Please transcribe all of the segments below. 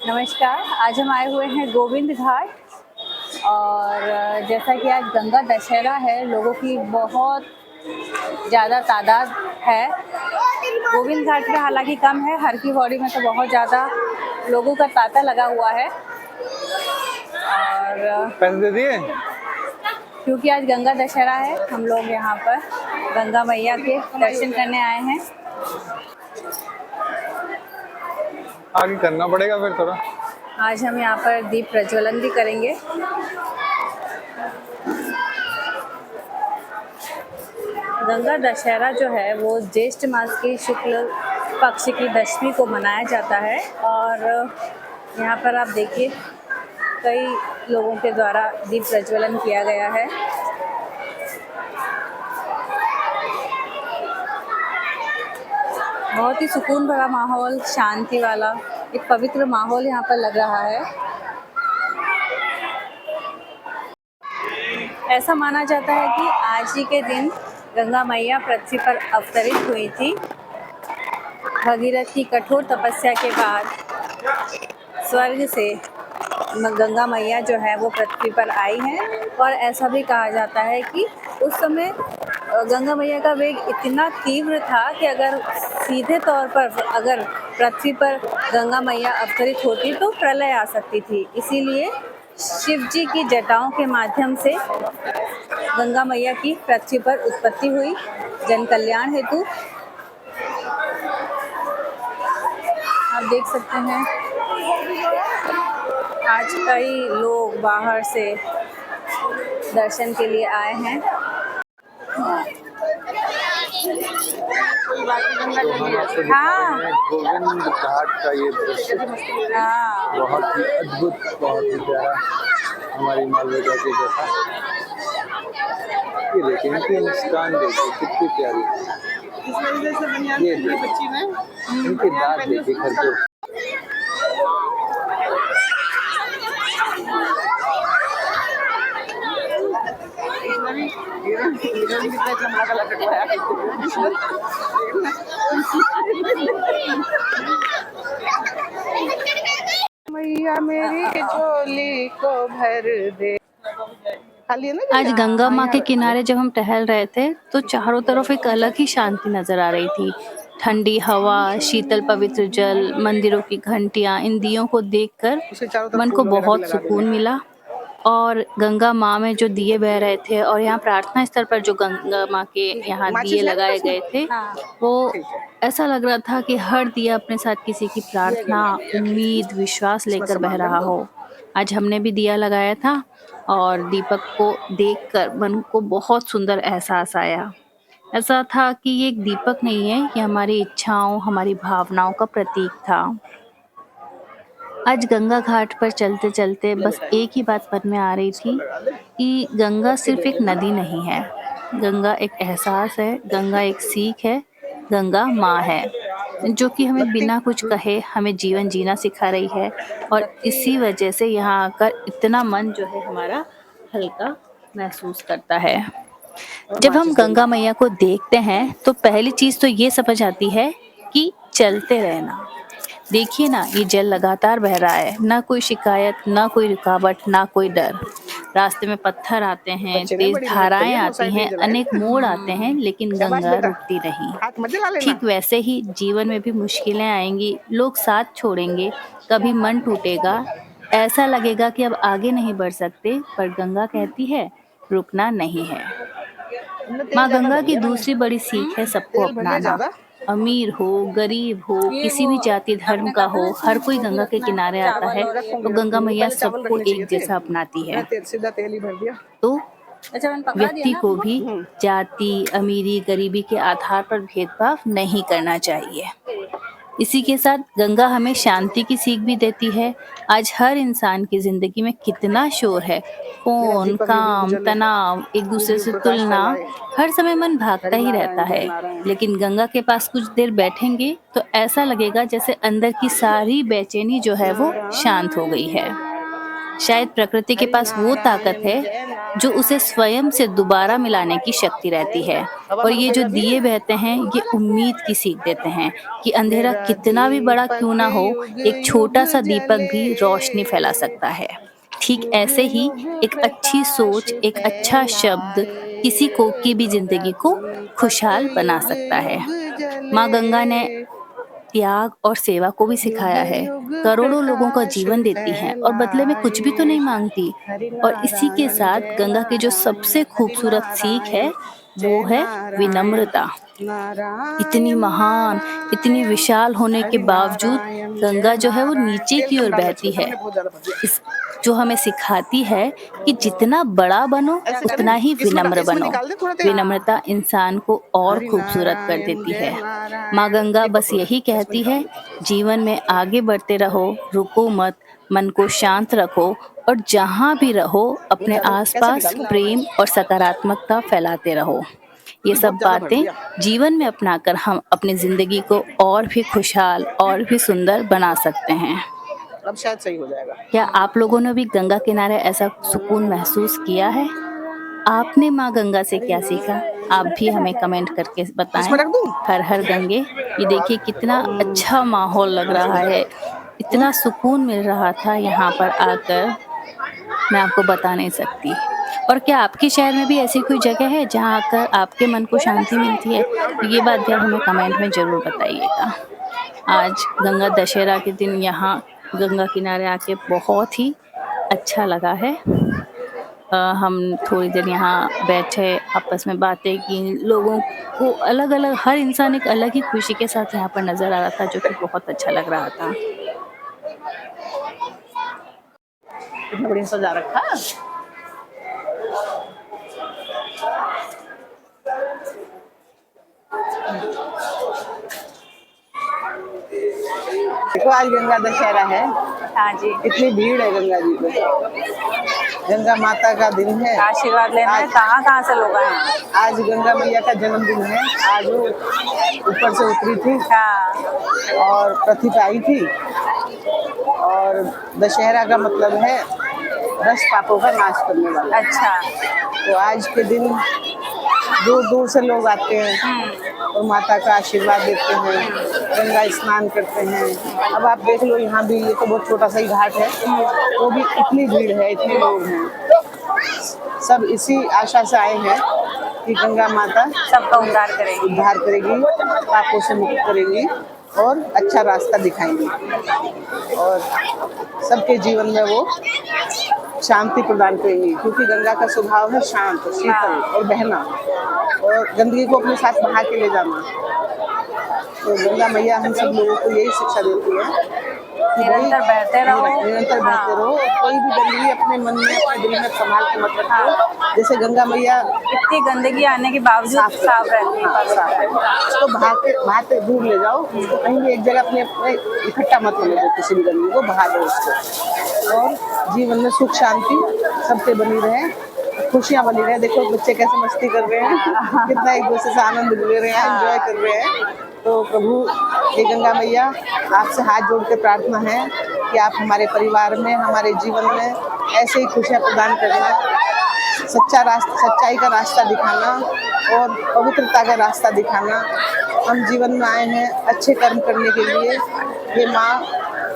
नमस्कार। आज हम आए हुए हैं गोविंद घाट और जैसा कि आज गंगा दशहरा है, लोगों की बहुत ज़्यादा तादाद है। गोविंद घाट में हालांकि कम है, हर की पौड़ी में तो बहुत ज़्यादा लोगों का तांता लगा हुआ है। और पैसे दे दिए। क्योंकि आज गंगा दशहरा है, हम लोग यहाँ पर गंगा मैया के दर्शन करने आए हैं। आगे करना पड़ेगा फिर थोड़ा। आज हम यहाँ पर दीप प्रज्वलन भी करेंगे। गंगा दशहरा जो है वो ज्येष्ठ मास की शुक्ल पक्ष की दशमी को मनाया जाता है और यहाँ पर आप देखिए कई लोगों के द्वारा दीप प्रज्वलन किया गया है। बहुत ही सुकून भरा माहौल, शांति वाला एक पवित्र माहौल यहाँ पर लग रहा है। ऐसा माना जाता है कि आज ही के दिन गंगा मैया पृथ्वी पर अवतरित हुई थी। भगीरथ की कठोर तपस्या के बाद स्वर्ग से गंगा मैया जो है वो पृथ्वी पर आई हैं और ऐसा भी कहा जाता है कि उस समय गंगा मैया का वेग इतना तीव्र था कि अगर सीधे तौर पर अगर पृथ्वी पर गंगा मैया अवतरित होती तो प्रलय आ सकती थी। इसीलिए शिव जी की जटाओं के माध्यम से गंगा मैया की पृथ्वी पर उत्पत्ति हुई जन कल्याण हेतु। आप देख सकते हैं आज कई लोग बाहर से दर्शन के लिए आए हैं। हाँ, गोविंद घाट का ये दृश्य हाँ, बहुत ही अद्भुत, बहुत ही प्यारा, हमारी मालवेदा के जैसा। ये देखिए इनकी मुस्कान देखिए कितनी प्यारी है। ये देखिए इनके दांत देखिए खरगोश। मैया मेरी झोली को भर दे। आज गंगा माँ के किनारे जब हम टहल रहे थे तो चारों तरफ एक अलग ही शांति नजर आ रही थी। ठंडी हवा, शीतल पवित्र जल, मंदिरों की घंटियां, इन दियों को देखकर मन को बहुत सुकून मिला। और गंगा माँ में जो दिए बह रहे थे और यहाँ प्रार्थना स्थल पर जो गंगा माँ के यहाँ दिए लगाए गए थे, वो ऐसा लग रहा था कि हर दिया अपने साथ किसी की प्रार्थना, उम्मीद, विश्वास लेकर बह रहा हो। आज हमने भी दिया लगाया था और दीपक को देखकर मन को बहुत सुंदर एहसास आया। ऐसा था कि ये एक दीपक नहीं है, ये हमारी इच्छाओं, हमारी भावनाओं का प्रतीक था। आज गंगा घाट पर चलते चलते बस एक ही बात मन में आ रही थी कि गंगा सिर्फ एक नदी नहीं है, गंगा एक एहसास है, गंगा एक सीख है, गंगा माँ है जो कि हमें बिना कुछ कहे हमें जीवन जीना सिखा रही है। और इसी वजह से यहाँ आकर इतना मन जो है हमारा हल्का महसूस करता है। जब हम गंगा मैया को देखते हैं तो पहली चीज तो ये समझ आती है कि चलते रहना। देखिए ना, ये जल लगातार बह रहा है, ना कोई शिकायत, ना कोई रुकावट, ना कोई डर। रास्ते में पत्थर आते हैं, तेज धाराएं आती हैं, अनेक मोड़ आते हैं, लेकिन गंगा रुकती नहीं। ठीक वैसे ही जीवन में भी मुश्किलें आएंगी, लोग साथ छोड़ेंगे, कभी मन टूटेगा, ऐसा लगेगा कि अब आगे नहीं बढ़ सकते, पर गंगा कहती है रुकना नहीं है। माँ गंगा की दूसरी बड़ी सीख है सबको अपनाना। अमीर हो, गरीब हो, किसी भी जाति धर्म का हो, हर कोई गंगा के किनारे आता है तो गंगा मैया सबको एक जैसा अपनाती है। तो व्यक्ति को भी जाति, अमीरी, गरीबी के आधार पर भेदभाव नहीं करना चाहिए। इसी के साथ गंगा हमें शांति की सीख भी देती है। आज हर इंसान की जिंदगी में कितना शोर है, फोन, काम, तनाव, एक दूसरे से तुलना, हर समय मन भागता ही रहता है। लेकिन गंगा के पास कुछ देर बैठेंगे तो ऐसा लगेगा जैसे अंदर की सारी बेचैनी जो है वो शांत हो गई है। शायद प्रकृति के पास वो ताकत है जो उसे स्वयं से दोबारा मिलाने की शक्ति रहती है। और ये जो दिए बहते हैं, ये उम्मीद की सीख देते हैं कि अंधेरा कितना भी बड़ा क्यों ना हो, एक छोटा सा दीपक भी रोशनी फैला सकता है। ठीक ऐसे ही एक अच्छी सोच, एक अच्छा शब्द किसी को की भी जिंदगी को खुशहाल बना सकता है। माँ गंगा ने त्याग और सेवा को भी सिखाया है। करोड़ों लोगों का जीवन देती हैं और बदले में कुछ भी तो नहीं मांगती। और इसी के साथ गंगा की जो सबसे खूबसूरत सीख है वो है विनम्रता। इतनी महान, इतनी विशाल होने के बावजूद गंगा जो है वो नीचे की ओर बहती है। इस जो हमें सिखाती है कि जितना बड़ा बनो उतना ही विनम्र बनो। विनम्रता इंसान को और खूबसूरत कर देती है। माँ गंगा बस यही कहती है, जीवन में आगे बढ़ते रहो, रुको मत, मन को शांत रखो और जहाँ भी रहो अपने आसपास प्रेम और सकारात्मकता फैलाते रहो। ये सब बातें जीवन में अपनाकर हम अपनी जिंदगी को और भी खुशहाल और भी सुंदर बना सकते हैं। अब शायद सही हो जाएगा। क्या आप लोगों ने भी गंगा किनारे ऐसा सुकून महसूस किया है? आपने माँ गंगा से क्या सीखा? आप भी हमें कमेंट करके बताएं। हर हर गंगे। ये देखिए कितना अच्छा माहौल लग रहा है, इतना सुकून मिल रहा था यहाँ पर आकर, मैं आपको बता नहीं सकती। और क्या आपके शहर में भी ऐसी कोई जगह है जहाँ आकर आपके मन को शांति मिलती है? तो ये बात भी आप हमें कमेंट में ज़रूर बताइएगा। आज गंगा दशहरा के दिन यहाँ गंगा किनारे आके बहुत ही अच्छा लगा है। हम थोड़ी देर यहाँ बैठे, आपस में बातें की, लोगों को अलग अलग, हर इंसान एक अलग ही खुशी के साथ यहाँ पर नज़र आ रहा था, जो कि बहुत अच्छा लग रहा था। कितना बढ़िया सजा रखा। देखो आज गंगा दशहरा है। हाँ जी, इतनी भीड़ है गंगा जी पे। गंगा माता का दिन है। आशीर्वाद लेना है। कहाँ कहाँ से लोग आए हैं? आज गंगा मैया का जन्मदिन है। आज वो ऊपर से उतरी थी हाँ, और पृथ्वी पे आई थी। और दशहरा का मतलब है 10 पापों का नाश करने वाला। अच्छा। तो आज के दिन दूर दूर से लोग आते हैं और माता का आशीर्वाद देते हैं, गंगा स्नान करते हैं। अब आप देख लो यहाँ भी, ये तो बहुत छोटा सा ही घाट है, वो भी इतनी भीड़ है, इतने लोग हैं। सब इसी आशा से आए हैं कि गंगा माता सबका उद्धार करेगी, पापों से मुक्त करेंगी और अच्छा रास्ता दिखाएंगी और सबके जीवन में वो शांति प्रदान करेंगी। क्योंकि गंगा का स्वभाव है शांत, शीतल और बहना और गंदगी को अपने साथ बहा के ले जाना। तो गंगा मैया हम सब लोगों को यही शिक्षा देती है कि निरंतर बहते रहो। निरंतर बहते रहो। कोई भी गंदगी अपने मन में, अपने दिल में संभाल के मत रखो। जैसे गंगा मैया इतनी गंदगी आने के बावजूद साफ रहती है। उसको बहाते दूर ले जाओ। उसको कहीं भी एक जगह अपने इकट्ठा मत होने दो, किसी भी गंदगी को बहा दो उसको। और जीवन में सुख शांति सबके बनी रहे, खुशियाँ बनी रहे। देखो बच्चे कैसे मस्ती कर रहे हैं, कितना एक दूसरे से आनंद ले रहे हैं, एंजॉय कर रहे हैं। तो प्रभु ये गंगा मैया आपसे हाथ जोड़ के प्रार्थना है कि आप हमारे परिवार में, हमारे जीवन में ऐसे ही खुशियाँ प्रदान करना, सच्चाई का रास्ता दिखाना और पवित्रता का रास्ता दिखाना। हम जीवन में आए हैं अच्छे कर्म करने के लिए। ये माँ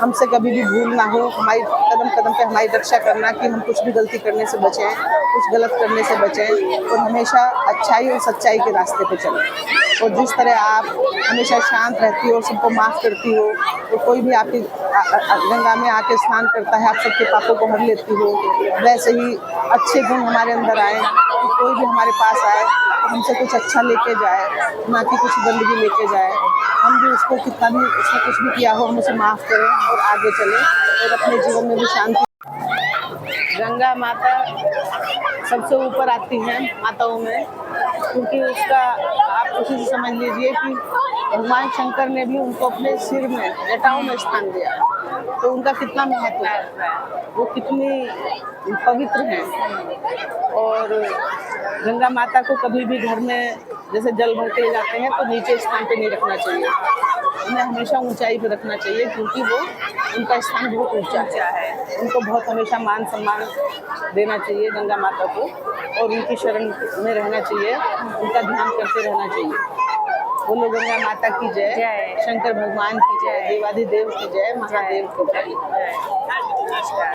हमसे कभी भी भूल ना हो, हमारी कदम कदम पे हमारी रक्षा करना कि हम कुछ भी गलती करने से बचें, कुछ गलत करने से बचें और हमेशा अच्छाई और सच्चाई के रास्ते पे चलें। और जिस तरह आप हमेशा शांत रहती हो, सबको माफ़ करती हो, तो कोई भी आपकी गंगा में आके स्नान करता है, आप सबके पापों को हर लेती हो। वैसे ही अच्छे गुण हमारे अंदर आए, तो कोई भी हमारे पास आए तो हमसे कुछ अच्छा लेके जाए, ना कि कुछ गंदगी लेके जाए। हम भी उसको कितना भी उसने कुछ भी किया हो, हम उसे माफ़ करें और आगे चलें और अपने जीवन में भी शांति। गंगा माता सबसे ऊपर आती हैं माताओं में, क्योंकि उसका आप उसी से समझ लीजिए कि भगवान शंकर ने भी उनको अपने सिर में, जटाओं में स्थान दिया। तो उनका कितना महत्व है, वो कितनी पवित्र हैं। और गंगा माता को कभी भी घर में जैसे जल भरते जाते हैं तो नीचे स्थान पे नहीं रखना चाहिए। उन्हें हमेशा ऊंचाई पे रखना चाहिए, क्योंकि वो उनका स्थान बहुत ऊंचा है। उनको बहुत हमेशा मान सम्मान देना चाहिए गंगा माता को, और उनकी शरण में रहना चाहिए, उनका ध्यान करते रहना चाहिए। बोलो गंगा माता की जय, जय। शंकर भगवान की जय, देवाधिदेव की जय, महादेव की जय। नमस्कार।